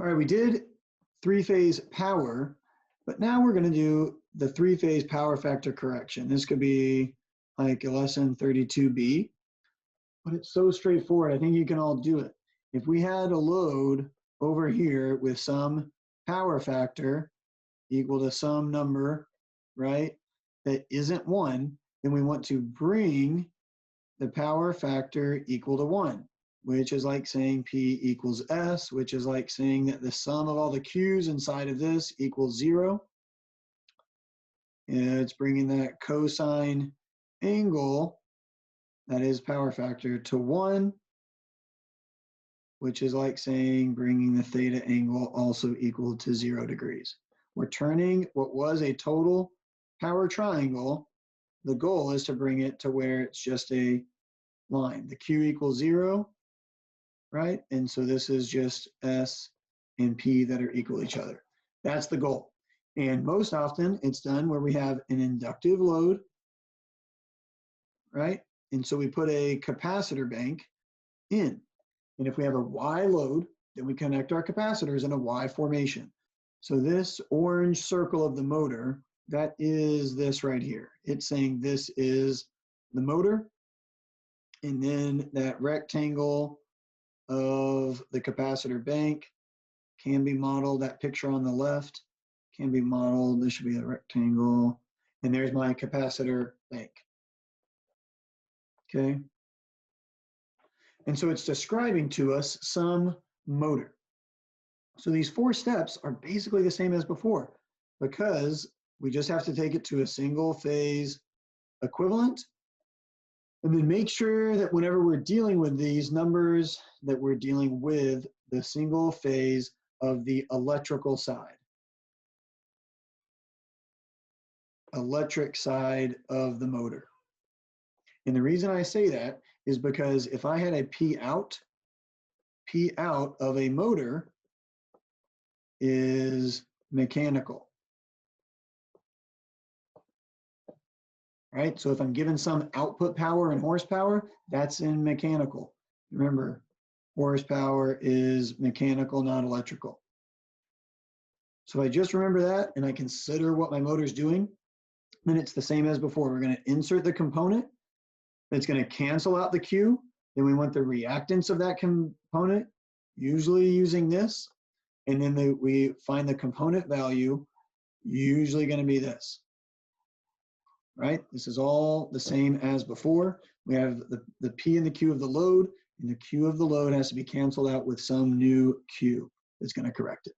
All right, we did three-phase power, but now we're going to do the three-phase power factor correction. This could be like a lesson 32B, but it's so straightforward. I think you can all do it. If we had a load over here with some power factor equal to some number, right, that isn't 1, then we want to bring the power factor equal to 1, which is like saying P equals S, which is like saying that the sum of all the Q's inside of this equals 0. And it's bringing that cosine angle, that is power factor, to 1, which is like saying bringing the theta angle also equal to 0 degrees. We're turning what was a total power triangle. The goal is to bring it to where it's just a line. The Q equals 0, right? And so this is just S and P that are equal to each other. That's the goal. And most often it's done where we have an inductive load, right? And so we put a capacitor bank in. And if we have a Y load, then we connect our capacitors in a Y formation. So this orange circle of the motor, that is this right here. It's saying this is the motor. And then that rectangle of the capacitor bank can be modeled, that picture on the left can be modeled, this should be a rectangle, and there's my capacitor bank, okay? And so it's describing to us some motor. So these 4 steps are basically the same as before because we just have to take it to a single phase equivalent. And then make sure that whenever we're dealing with these numbers, that we're dealing with the single phase of the electrical side. Electric side of the motor. And the reason I say that is because if I had a P out of a motor is mechanical. Right? So if I'm given some output power and horsepower, that's in mechanical. Remember, horsepower is mechanical, not electrical. So if I just remember that and I consider what my motor's doing, then it's the same as before. We're going to insert the component. It's going to cancel out the Q. Then we want the reactance of that component, usually using this. And then we find the component value, usually going to be this. Right? This is all the same as before. We have the P and the Q of the load, and the Q of the load has to be canceled out with some new Q that's going to correct it.